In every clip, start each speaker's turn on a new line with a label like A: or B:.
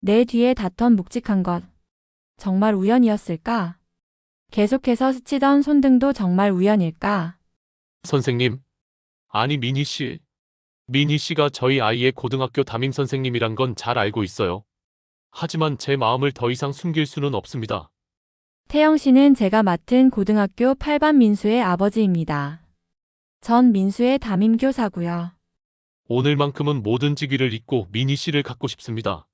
A: 내 뒤에 닿던 묵직한 것. 정말 우연이었을까? 계속해서 스치던 손등도 정말 우연일까?
B: 선생님, 아니 미니 씨. 미니 씨가 저희 아이의 고등학교 담임 선생님이란 건 잘 알고 있어요. 하지만 제 마음을 더 이상 숨길 수는 없습니다.
A: 태영 씨는 제가 맡은 고등학교 8반 민수의 아버지입니다. 전 민수의 담임교사고요.
B: 오늘만큼은 모든 직위를 잊고 미니 씨를 갖고 싶습니다.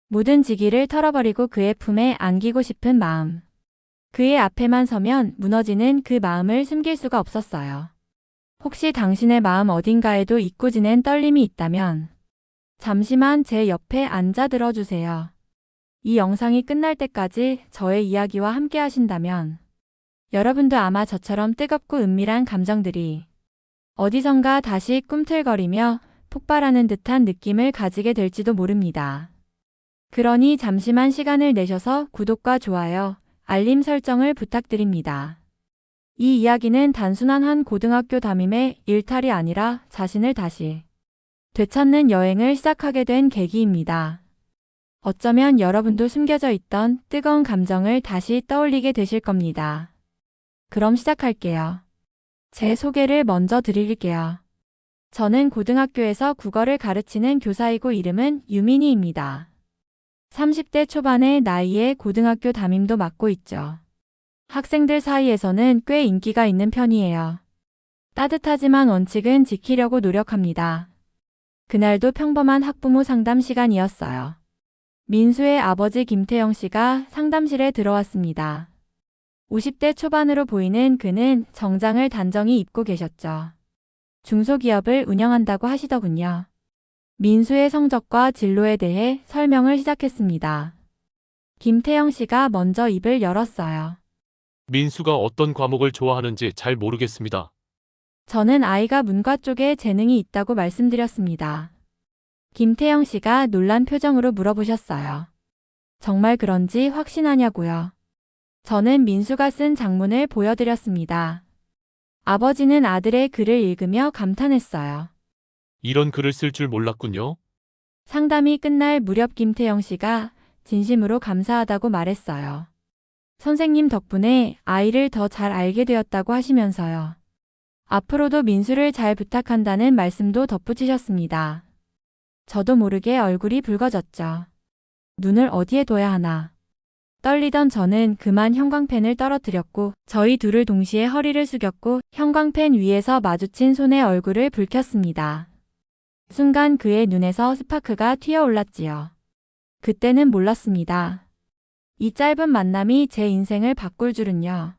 A: 모든 직위를 털어버리고 그의 품에 안기고 싶은 마음. 그의 앞에만 서면 무너지는 그 마음을 숨길 수가 없었어요. 혹시 당신의 마음 어딘가에도 잊고 지낸 떨림이 있다면 잠시만 제 옆에 앉아 들어주세요. 이 영상이 끝날 때까지 저의 이야기와 함께 하신다면 여러분도 아마 저처럼 뜨겁고 은밀한 감정들이 어디선가 다시 꿈틀거리며 폭발하는 듯한 느낌을 가지게 될지도 모릅니다. 그러니 잠시만 시간을 내셔서 구독과 좋아요, 알림 설정을 부탁드립니다. 이 이야기는 단순한 한 고등학교 담임의 일탈이 아니라 자신을 다시 되찾는 여행을 시작하게 된 계기입니다. 어쩌면 여러분도 숨겨져 있던 뜨거운 감정을 다시 떠올리게 되실 겁니다. 그럼 시작할게요. 제 소개를 먼저 드릴게요. 저는 고등학교에서 국어를 가르치는 교사이고 이름은 유민희입니다. 30대 초반의 나이에 고등학교 담임도 맡고 있죠. 학생들 사이에서는 꽤 인기가 있는 편이에요. 따뜻하지만 원칙은 지키려고 노력합니다. 그날도 평범한 학부모 상담 시간이었어요. 민수의 아버지 김태영 씨가 상담실에 들어왔습니다. 50대 초반으로 보이는 그는 정장을 단정히 입고 계셨죠. 중소기업을 운영한다고 하시더군요. 민수의 성적과 진로에 대해 설명을 시작했습니다. 김태영 씨가 먼저 입을 열었어요.
B: 민수가 어떤 과목을 좋아하는지 잘 모르겠습니다.
A: 저는 아이가 문과 쪽에 재능이 있다고 말씀드렸습니다. 김태영 씨가 놀란 표정으로 물어보셨어요. 정말 그런지 확신하냐고요. 저는 민수가 쓴 장문을 보여드렸습니다. 아버지는 아들의 글을 읽으며 감탄했어요.
B: 이런 글을 쓸 줄 몰랐군요.
A: 상담이 끝날 무렵 김태영 씨가 진심으로 감사하다고 말했어요. 선생님 덕분에 아이를 더 잘 알게 되었다고 하시면서요. 앞으로도 민수를 잘 부탁한다는 말씀도 덧붙이셨습니다. 저도 모르게 얼굴이 붉어졌죠. 눈을 어디에 둬야 하나. 떨리던 저는 그만 형광펜을 떨어뜨렸고 저희 둘을 동시에 허리를 숙였고 형광펜 위에서 마주친 손의 얼굴을 붉혔습니다. 순간 그의 눈에서 스파크가 튀어올랐지요. 그때는 몰랐습니다. 이 짧은 만남이 제 인생을 바꿀 줄은요.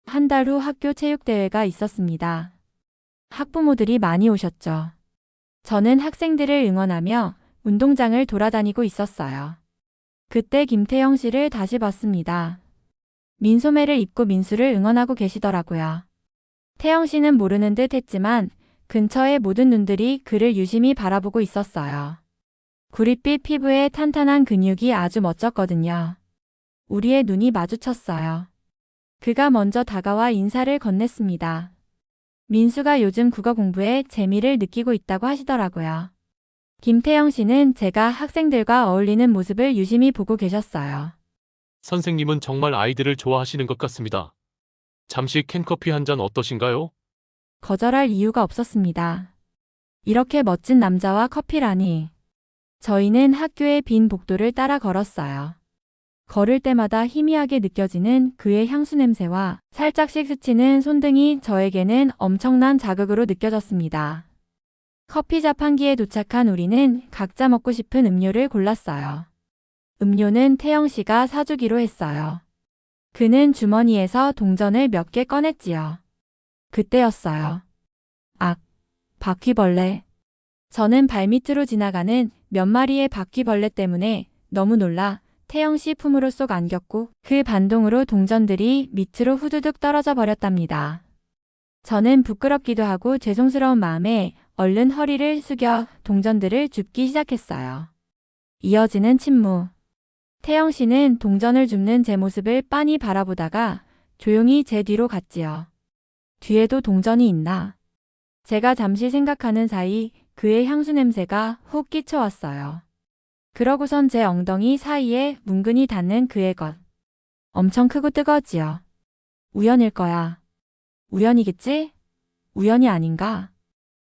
A: 한 달 후 학교 체육대회가 있었습니다. 학부모들이 많이 오셨죠. 저는 학생들을 응원하며 운동장을 돌아다니고 있었어요. 그때 김태영 씨를 다시 봤습니다. 민소매를 입고 민수를 응원하고 계시더라고요. 태영 씨는 모르는 듯 했지만 근처의 모든 눈들이 그를 유심히 바라보고 있었어요. 구릿빛 피부에 탄탄한 근육이 아주 멋졌거든요. 우리의 눈이 마주쳤어요. 그가 먼저 다가와 인사를 건넸습니다. 민수가 요즘 국어 공부에 재미를 느끼고 있다고 하시더라고요. 김태영 씨는 제가 학생들과 어울리는 모습을 유심히 보고 계셨어요.
B: 선생님은 정말 아이들을 좋아하시는 것 같습니다. 잠시 캔커피 한 잔 어떠신가요?
A: 거절할 이유가 없었습니다. 이렇게 멋진 남자와 커피라니. 저희는 학교의 빈 복도를 따라 걸었어요. 걸을 때마다 희미하게 느껴지는 그의 향수 냄새와 살짝씩 스치는 손등이 저에게는 엄청난 자극으로 느껴졌습니다. 커피 자판기에 도착한 우리는 각자 먹고 싶은 음료를 골랐어요. 음료는 태영 씨가 사주기로 했어요. 그는 주머니에서 동전을 몇 개 꺼냈지요. 그때였어요. 악, 바퀴벌레. 저는 발밑으로 지나가는 몇 마리의 바퀴벌레 때문에 너무 놀라 태영 씨 품으로 쏙 안겼고 그 반동으로 동전들이 밑으로 후두둑 떨어져 버렸답니다. 저는 부끄럽기도 하고 죄송스러운 마음에 얼른 허리를 숙여 동전들을 줍기 시작했어요. 이어지는 침묵. 태영 씨는 동전을 줍는 제 모습을 빤히 바라보다가 조용히 제 뒤로 갔지요. 뒤에도 동전이 있나? 제가 잠시 생각하는 사이 그의 향수 냄새가 훅 끼쳐왔어요. 그러고선 제 엉덩이 사이에 뭉근히 닿는 그의 것. 엄청 크고 뜨거웠지요. 우연일 거야. 우연이겠지? 우연이 아닌가?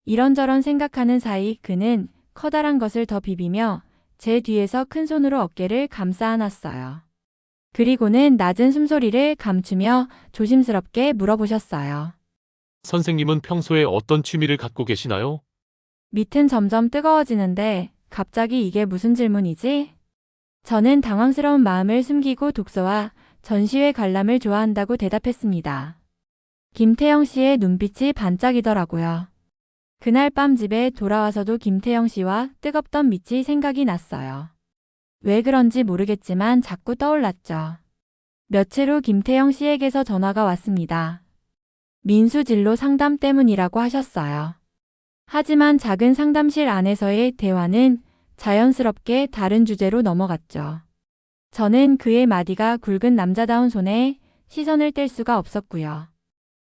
A: 이런저런 생각하는 사이 그는 커다란 것을 더 비비며 제 뒤에서 큰 손으로 어깨를 감싸 안았어요. 그리고는 낮은 숨소리를 감추며 조심스럽게 물어보셨어요.
B: 선생님은 평소에 어떤 취미를 갖고 계시나요?
A: 밑은 점점 뜨거워지는데 갑자기 이게 무슨 질문이지? 저는 당황스러운 마음을 숨기고 독서와 전시회 관람을 좋아한다고 대답했습니다. 김태영 씨의 눈빛이 반짝이더라고요. 그날 밤 집에 돌아와서도 김태영 씨와 뜨겁던 빛이 생각이 났어요. 왜 그런지 모르겠지만 자꾸 떠올랐죠. 며칠 후 김태영 씨에게서 전화가 왔습니다. 민수 진로 상담 때문이라고 하셨어요. 하지만 작은 상담실 안에서의 대화는 자연스럽게 다른 주제로 넘어갔죠. 저는 그의 마디가 굵은 남자다운 손에 시선을 뗄 수가 없었고요.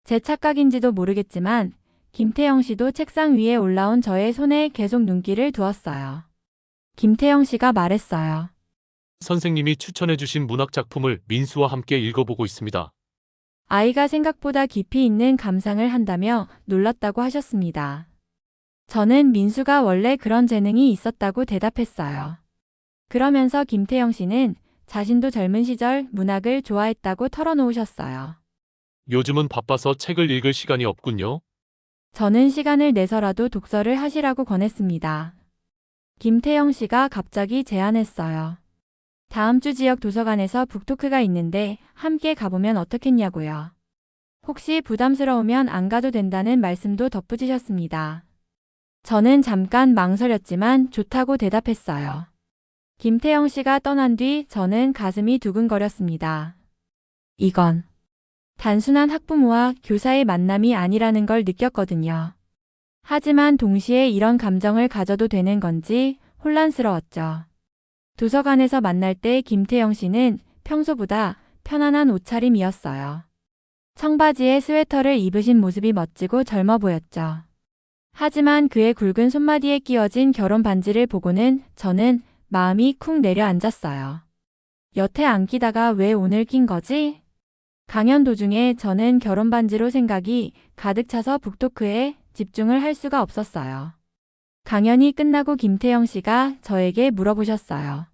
A: 제 착각인지도 모르겠지만 김태영 씨도 책상 위에 올라온 저의 손에 계속 눈길을 두었어요. 김태영 씨가 말했어요.
B: 선생님이 추천해주신 문학 작품을 민수와 함께 읽어보고 있습니다.
A: 아이가 생각보다 깊이 있는 감상을 한다며 놀랐다고 하셨습니다. 저는 민수가 원래 그런 재능이 있었다고 대답했어요. 그러면서 김태영 씨는 자신도 젊은 시절 문학을 좋아했다고 털어놓으셨어요.
B: 요즘은 바빠서 책을 읽을 시간이 없군요.
A: 저는 시간을 내서라도 독서를 하시라고 권했습니다. 김태영 씨가 갑자기 제안했어요. 다음 주 지역 도서관에서 북토크가 있는데 함께 가보면 어떻겠냐고요. 혹시 부담스러우면 안 가도 된다는 말씀도 덧붙이셨습니다. 저는 잠깐 망설였지만 좋다고 대답했어요. 김태영 씨가 떠난 뒤 저는 가슴이 두근거렸습니다. 이건 단순한 학부모와 교사의 만남이 아니라는 걸 느꼈거든요. 하지만 동시에 이런 감정을 가져도 되는 건지 혼란스러웠죠. 도서관에서 만날 때 김태영 씨는 평소보다 편안한 옷차림이었어요. 청바지에 스웨터를 입으신 모습이 멋지고 젊어 보였죠. 하지만 그의 굵은 손마디에 끼워진 결혼 반지를 보고는 저는 마음이 쿵 내려앉았어요. 여태 안 끼다가 왜 오늘 낀 거지? 강연 도중에 저는 결혼 반지로 생각이 가득 차서 북토크에 집중을 할 수가 없었어요. 강연이 끝나고 김태영 씨가 저에게 물어보셨어요.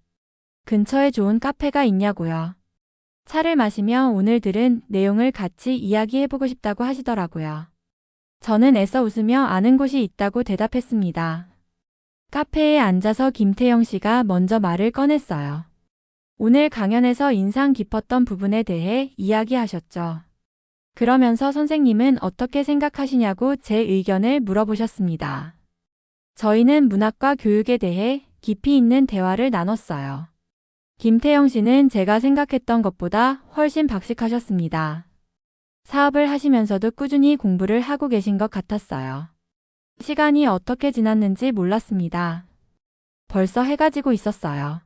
A: 근처에 좋은 카페가 있냐고요. 차를 마시며 오늘 들은 내용을 같이 이야기해보고 싶다고 하시더라고요. 저는 애써 웃으며 아는 곳이 있다고 대답했습니다. 카페에 앉아서 김태영 씨가 먼저 말을 꺼냈어요. 오늘 강연에서 인상 깊었던 부분에 대해 이야기하셨죠. 그러면서 선생님은 어떻게 생각하시냐고 제 의견을 물어보셨습니다. 저희는 문학과 교육에 대해 깊이 있는 대화를 나눴어요. 김태영 씨는 제가 생각했던 것보다 훨씬 박식하셨습니다. 사업을 하시면서도 꾸준히 공부를 하고 계신 것 같았어요. 시간이 어떻게 지났는지 몰랐습니다. 벌써 해가 지고 있었어요.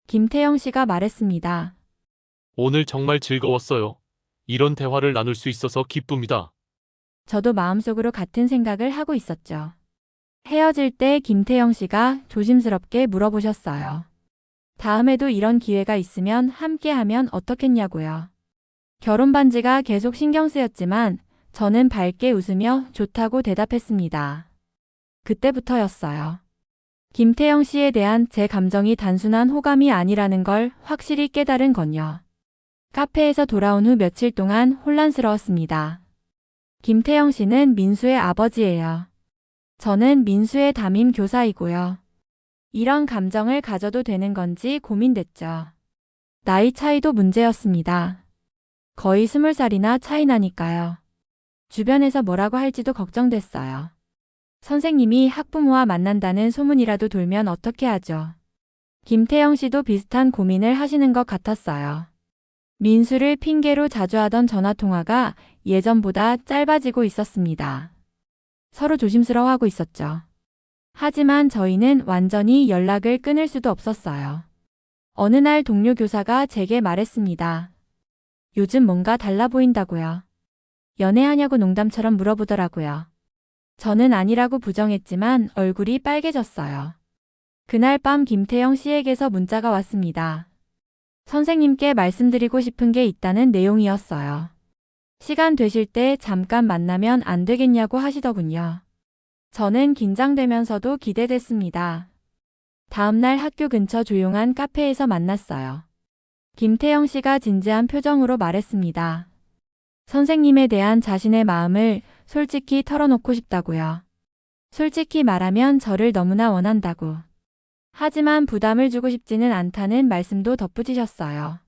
A: 김태영 씨가 말했습니다.
B: 오늘 정말 즐거웠어요. 이런 대화를 나눌 수 있어서 기쁩니다.
A: 저도 마음속으로 같은 생각을 하고 있었죠. 헤어질 때 김태영 씨가 조심스럽게 물어보셨어요. 다음에도 이런 기회가 있으면 함께하면 어떻겠냐고요. 결혼 반지가 계속 신경 쓰였지만 저는 밝게 웃으며 좋다고 대답했습니다. 그때부터였어요. 김태영 씨에 대한 제 감정이 단순한 호감이 아니라는 걸 확실히 깨달은 건요. 카페에서 돌아온 후 며칠 동안 혼란스러웠습니다. 김태영 씨는 민수의 아버지예요. 저는 민수의 담임 교사이고요. 이런 감정을 가져도 되는 건지 고민됐죠. 나이 차이도 문제였습니다. 거의 20살이나 차이 나니까요. 주변에서 뭐라고 할지도 걱정됐어요. 선생님이 학부모와 만난다는 소문이라도 돌면 어떻게 하죠? 김태영 씨도 비슷한 고민을 하시는 것 같았어요. 민수를 핑계로 자주 하던 전화통화가 예전보다 짧아지고 있었습니다. 서로 조심스러워하고 있었죠. 하지만 저희는 완전히 연락을 끊을 수도 없었어요. 어느 날 동료 교사가 제게 말했습니다. 요즘 뭔가 달라 보인다고요. 연애하냐고 농담처럼 물어보더라고요. 저는 아니라고 부정했지만 얼굴이 빨개졌어요. 그날 밤 김태영 씨에게서 문자가 왔습니다. 선생님께 말씀드리고 싶은 게 있다는 내용이었어요. 시간 되실 때 잠깐 만나면 안 되겠냐고 하시더군요. 저는 긴장되면서도 기대됐습니다. 다음날 학교 근처 조용한 카페에서 만났어요. 김태영 씨가 진지한 표정으로 말했습니다. 선생님에 대한 자신의 마음을 솔직히 털어놓고 싶다고요. 솔직히 말하면 저를 너무나 원한다고. 하지만 부담을 주고 싶지는 않다는 말씀도 덧붙이셨어요.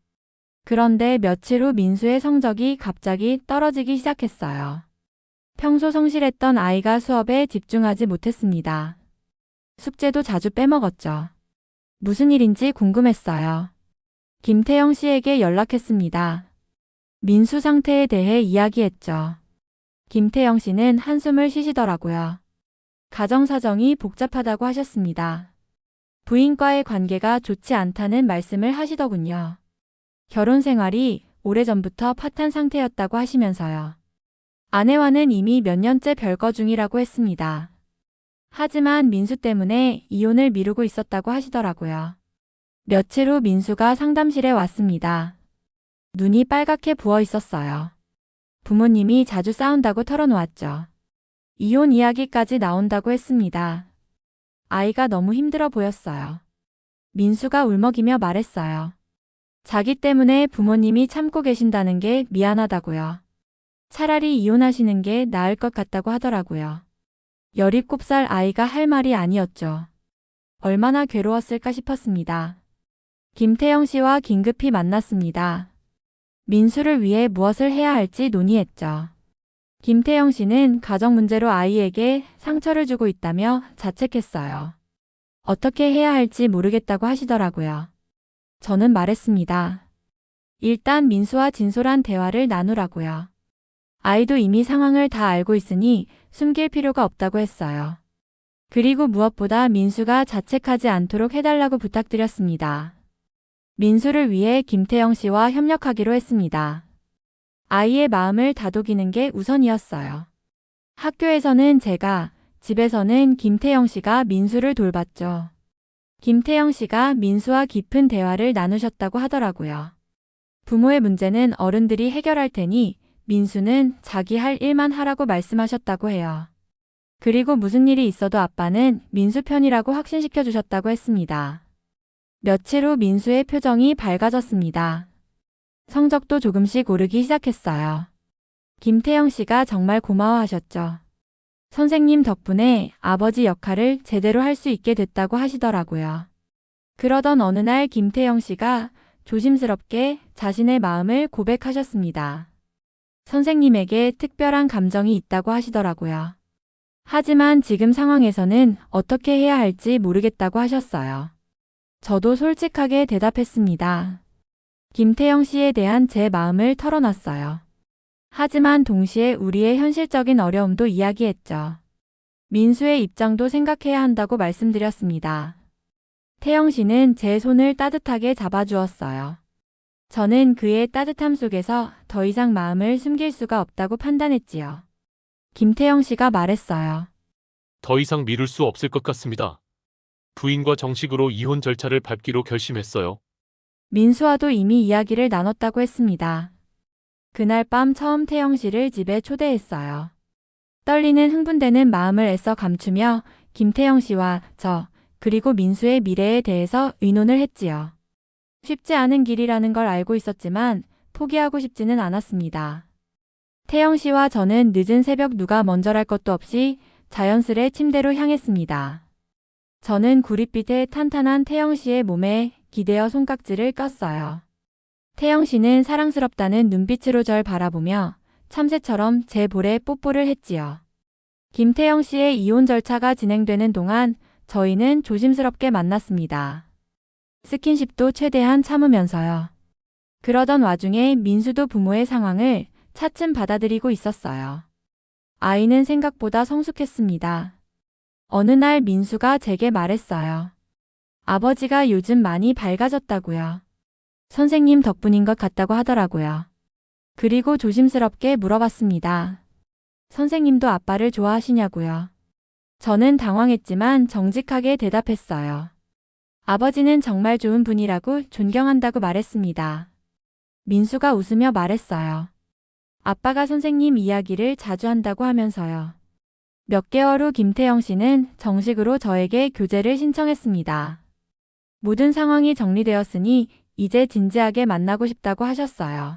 A: 그런데 며칠 후 민수의 성적이 갑자기 떨어지기 시작했어요. 평소 성실했던 아이가 수업에 집중하지 못했습니다. 숙제도 자주 빼먹었죠. 무슨 일인지 궁금했어요. 김태영 씨에게 연락했습니다. 민수 상태에 대해 이야기했죠. 김태영 씨는 한숨을 쉬시더라고요. 가정 사정이 복잡하다고 하셨습니다. 부인과의 관계가 좋지 않다는 말씀을 하시더군요. 결혼 생활이 오래전부터 파탄 상태였다고 하시면서요. 아내와는 이미 몇 년째 별거 중이라고 했습니다. 하지만 민수 때문에 이혼을 미루고 있었다고 하시더라고요. 며칠 후 민수가 상담실에 왔습니다. 눈이 빨갛게 부어 있었어요. 부모님이 자주 싸운다고 털어놓았죠. 이혼 이야기까지 나온다고 했습니다. 아이가 너무 힘들어 보였어요. 민수가 울먹이며 말했어요. 자기 때문에 부모님이 참고 계신다는 게 미안하다고요. 차라리 이혼하시는 게 나을 것 같다고 하더라고요. 17살 아이가 할 말이 아니었죠. 얼마나 괴로웠을까 싶었습니다. 김태영 씨와 긴급히 만났습니다. 민수를 위해 무엇을 해야 할지 논의했죠. 김태영 씨는 가정 문제로 아이에게 상처를 주고 있다며 자책했어요. 어떻게 해야 할지 모르겠다고 하시더라고요. 저는 말했습니다. 일단 민수와 진솔한 대화를 나누라고요. 아이도 이미 상황을 다 알고 있으니 숨길 필요가 없다고 했어요. 그리고 무엇보다 민수가 자책하지 않도록 해달라고 부탁드렸습니다. 민수를 위해 김태영 씨와 협력하기로 했습니다. 아이의 마음을 다독이는 게 우선이었어요. 학교에서는 제가, 집에서는 김태영 씨가 민수를 돌봤죠. 김태영 씨가 민수와 깊은 대화를 나누셨다고 하더라고요. 부모의 문제는 어른들이 해결할 테니 민수는 자기 할 일만 하라고 말씀하셨다고 해요. 그리고 무슨 일이 있어도 아빠는 민수 편이라고 확신시켜 주셨다고 했습니다. 며칠 후 민수의 표정이 밝아졌습니다. 성적도 조금씩 오르기 시작했어요. 김태영 씨가 정말 고마워하셨죠. 선생님 덕분에 아버지 역할을 제대로 할 수 있게 됐다고 하시더라고요. 그러던 어느 날 김태영 씨가 조심스럽게 자신의 마음을 고백하셨습니다. 선생님에게 특별한 감정이 있다고 하시더라고요. 하지만 지금 상황에서는 어떻게 해야 할지 모르겠다고 하셨어요. 저도 솔직하게 대답했습니다. 김태영 씨에 대한 제 마음을 털어놨어요. 하지만 동시에 우리의 현실적인 어려움도 이야기했죠. 민수의 입장도 생각해야 한다고 말씀드렸습니다. 태영 씨는 제 손을 따뜻하게 잡아주었어요. 저는 그의 따뜻함 속에서 더 이상 마음을 숨길 수가 없다고 판단했지요. 김태영 씨가 말했어요.
B: 더 이상 미룰 수 없을 것 같습니다. 부인과 정식으로 이혼 절차를 밟기로 결심했어요.
A: 민수와도 이미 이야기를 나눴다고 했습니다. 그날 밤 처음 태영 씨를 집에 초대했어요. 떨리는 흥분되는 마음을 애써 감추며 김태영 씨와 저, 그리고 민수의 미래에 대해서 의논을 했지요. 쉽지 않은 길이라는 걸 알고 있었지만 포기하고 싶지는 않았습니다. 태영 씨와 저는 늦은 새벽 누가 먼저랄 것도 없이 자연스레 침대로 향했습니다. 저는 구릿빛에 탄탄한 태영 씨의 몸에 기대어 손깍지를 꼈어요. 태영 씨는 사랑스럽다는 눈빛으로 절 바라보며 참새처럼 제 볼에 뽀뽀를 했지요. 김태영 씨의 이혼 절차가 진행되는 동안 저희는 조심스럽게 만났습니다. 스킨십도 최대한 참으면서요. 그러던 와중에 민수도 부모의 상황을 차츰 받아들이고 있었어요. 아이는 생각보다 성숙했습니다. 어느 날 민수가 제게 말했어요. 아버지가 요즘 많이 밝아졌다고요. 선생님 덕분인 것 같다고 하더라고요. 그리고 조심스럽게 물어봤습니다. 선생님도 아빠를 좋아하시냐고요. 저는 당황했지만 정직하게 대답했어요. 아버지는 정말 좋은 분이라고 존경한다고 말했습니다. 민수가 웃으며 말했어요. 아빠가 선생님 이야기를 자주 한다고 하면서요. 몇 개월 후 김태영 씨는 정식으로 저에게 교제를 신청했습니다. 모든 상황이 정리되었으니 이제 진지하게 만나고 싶다고 하셨어요.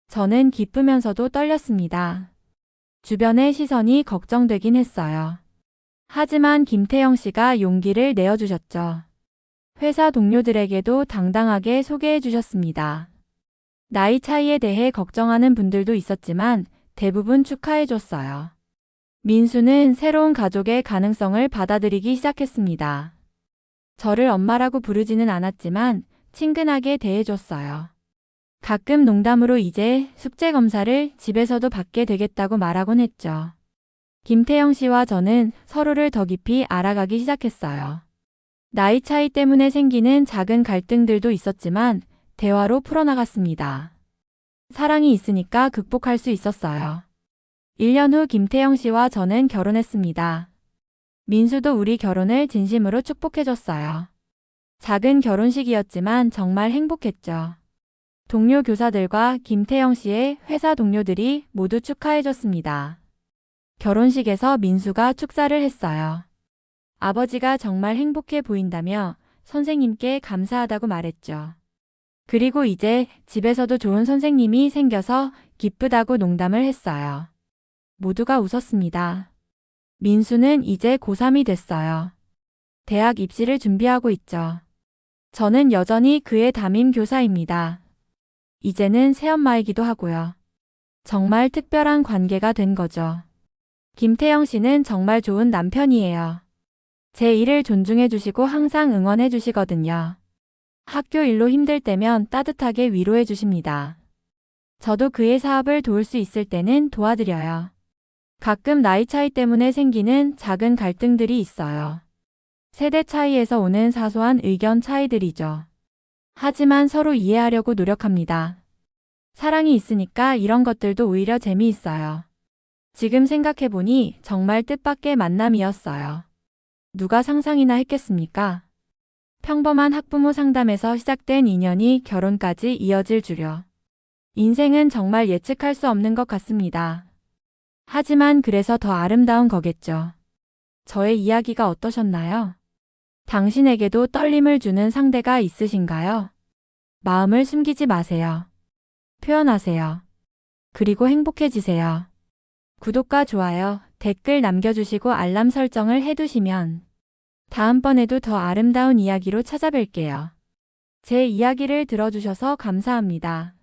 A: 저는 기쁘면서도 떨렸습니다. 주변의 시선이 걱정되긴 했어요. 하지만 김태영 씨가 용기를 내어주셨죠. 회사 동료들에게도 당당하게 소개해 주셨습니다. 나이 차이에 대해 걱정하는 분들도 있었지만 대부분 축하해 줬어요. 민수는 새로운 가족의 가능성을 받아들이기 시작했습니다. 저를 엄마라고 부르지는 않았지만 친근하게 대해줬어요. 가끔 농담으로 이제 숙제 검사를 집에서도 받게 되겠다고 말하곤 했죠. 김태영 씨와 저는 서로를 더 깊이 알아가기 시작했어요. 나이 차이 때문에 생기는 작은 갈등들도 있었지만 대화로 풀어나갔습니다. 사랑이 있으니까 극복할 수 있었어요. 1년 후 김태영 씨와 저는 결혼했습니다. 민수도 우리 결혼을 진심으로 축복해줬어요. 작은 결혼식이었지만 정말 행복했죠. 동료 교사들과 김태영 씨의 회사 동료들이 모두 축하해줬습니다. 결혼식에서 민수가 축사를 했어요. 아버지가 정말 행복해 보인다며 선생님께 감사하다고 말했죠. 그리고 이제 집에서도 좋은 선생님이 생겨서 기쁘다고 농담을 했어요. 모두가 웃었습니다. 민수는 이제 고3이 됐어요. 대학 입시를 준비하고 있죠. 저는 여전히 그의 담임 교사입니다. 이제는 새엄마이기도 하고요. 정말 특별한 관계가 된 거죠. 김태영 씨는 정말 좋은 남편이에요. 제 일을 존중해 주시고 항상 응원해 주시거든요. 학교 일로 힘들 때면 따뜻하게 위로해 주십니다. 저도 그의 사업을 도울 수 있을 때는 도와드려요. 가끔 나이 차이 때문에 생기는 작은 갈등들이 있어요. 세대 차이에서 오는 사소한 의견 차이들이죠. 하지만 서로 이해하려고 노력합니다. 사랑이 있으니까 이런 것들도 오히려 재미있어요. 지금 생각해보니 정말 뜻밖의 만남이었어요. 누가 상상이나 했겠습니까? 평범한 학부모 상담에서 시작된 인연이 결혼까지 이어질 줄요. 인생은 정말 예측할 수 없는 것 같습니다. 하지만 그래서 더 아름다운 거겠죠. 저의 이야기가 어떠셨나요? 당신에게도 떨림을 주는 상대가 있으신가요? 마음을 숨기지 마세요. 표현하세요. 그리고 행복해지세요. 구독과 좋아요, 댓글 남겨주시고 알람 설정을 해두시면 다음번에도 더 아름다운 이야기로 찾아뵐게요. 제 이야기를 들어주셔서 감사합니다.